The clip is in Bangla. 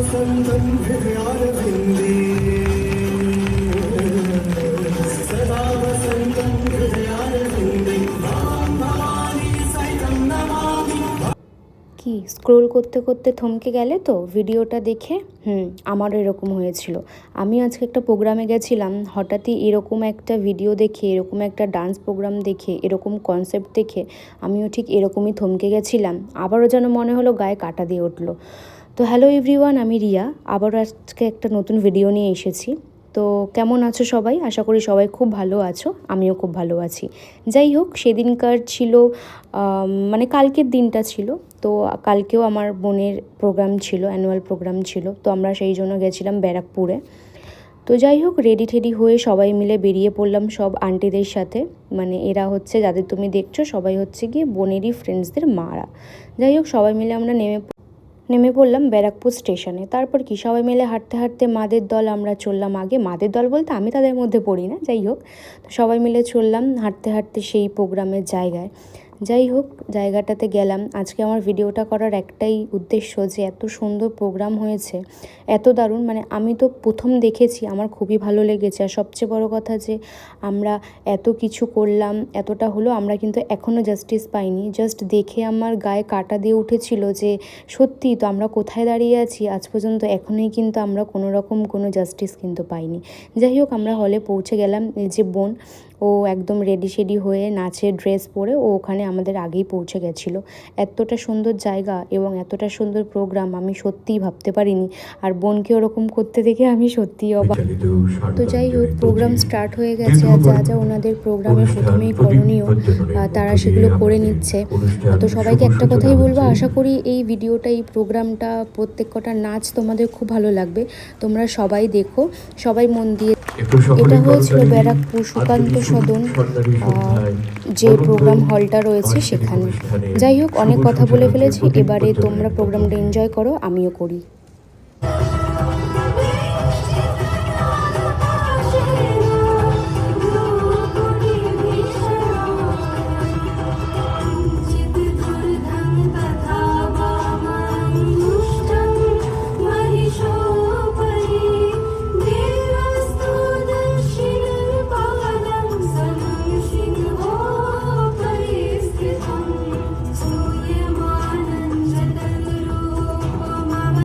वसन्तं हृदयारविन्दे सदा वसन्तं हृदयारविन्दे मां भवानी सहितं नमामि। কি স্ক্রোল করতে করতে থমকে গেলে তো ভিডিওটা দেখে? আমারও এরকম হয়েছিল। আমি আজকে একটা প্রোগ্রামে গেছিলাম, হঠাৎই এরকম একটা ভিডিও দেখে, এরকম একটা ডান্স প্রোগ্রাম দেখে, এরকম কনসেপ্ট দেখে আমিও ঠিক এরকমই থমকে গেছিলাম। আবারও যেন মনে হলো গায়ে কাঁটা দিয়ে উঠলো। তো হ্যালো এভরিওয়ান, আমি রিয়া, আবারও আজকে একটা নতুন ভিডিও নিয়ে এসেছি। তো কেমন আছো সবাই? আশা করি সবাই খুব ভালো আছো, আমিও খুব ভালো আছি। যাই হোক, সেদিনকার ছিল মানে কালকের দিনটা ছিল। তো কালকেও আমার বোনের প্রোগ্রাম ছিল, অ্যানুয়াল প্রোগ্রাম ছিল। তো আমরা সেই জন্য গেছিলাম ব্যারাকপুরে। তো যাই হোক, রেডি টেডি হয়ে সবাই মিলে বেরিয়ে পড়লাম সব আন্টিদের সাথে। মানে এরা হচ্ছে, যাদের তুমি দেখছো, সবাই হচ্ছে গিয়ে বোনেরই ফ্রেন্ডসদের মারা। যাই হোক, সবাই মিলে আমরা নেমে পড়লাম ব্যারাকপুর স্টেশনে। তারপর কি সবাই মিলে হাঁটতে হাঁটতে মাদের দল আমরা চললাম আগে। মাদের দল বলতে আমি তাদের মধ্যে পড়ি না, যাই হোক। তো সবাই মিলে চললাম হাঁটতে হাঁটতে সেই প্রোগ্রামের জায়গায়। যাই হোক, জায়গাটাতে গেলাম। আজকে আমার ভিডিওটা করার একটাই উদ্দেশ্য যে এত সুন্দর প্রোগ্রাম হয়েছে, এত দারুণ। মানে আমি তো প্রথম দেখেছি, আমার খুবই ভালো লেগেছে। আর সবচেয়ে বড় কথা যে আমরা এত কিছু করলাম, এতটা হলো, আমরা কিন্তু এখনও জাস্টিস পাইনি। জাস্ট দেখে আমার গায়ে কাঁটা দিয়ে উঠেছিল যে সত্যি তো আমরা কোথায় দাঁড়িয়ে আছি আজ পর্যন্ত, এখনই কিন্তু আমরা কোনো রকম কোনো জাস্টিস কিন্তু পাইনি। যাই হোক, আমরা হলে পৌঁছে গেলাম। এই যে বোন, ও একদম রেডি শেডি হয়ে নাচের ড্রেস পরে ও ওখানে আমাদের আগেই পৌঁছে গেছিলো। এতটা সুন্দর জায়গা এবং এতটা সুন্দর প্রোগ্রাম আমি সত্যিই ভাবতে পারিনি। আর বোনকে ওরকম করতে দেখে আমি সত্যিই অবাক। তো যাই হোক, প্রোগ্রাম স্টার্ট হয়ে গেছে। আর যা যা ওনাদের প্রোগ্রামে প্রথমেই করণীয় তারা সেগুলো করে নিচ্ছে। তো সবাইকে একটা কথাই বলবো, আশা করি এই ভিডিওটা, এই প্রোগ্রামটা, প্রত্যেক কটা নাচ তোমাদের খুব ভালো লাগবে। তোমরা সবাই দেখো, সবাই মন দিয়ে। এটা হয়েছিল ব্যারাকপুর সুকান্ত সদন যে প্রোগ্রাম হলটা রয়েছে সেখানে। যাই হোক, অনেক কথা বলে ফেলেছি, এবারে তোমরা প্রোগ্রামটা এনজয় করো, আমিও করি।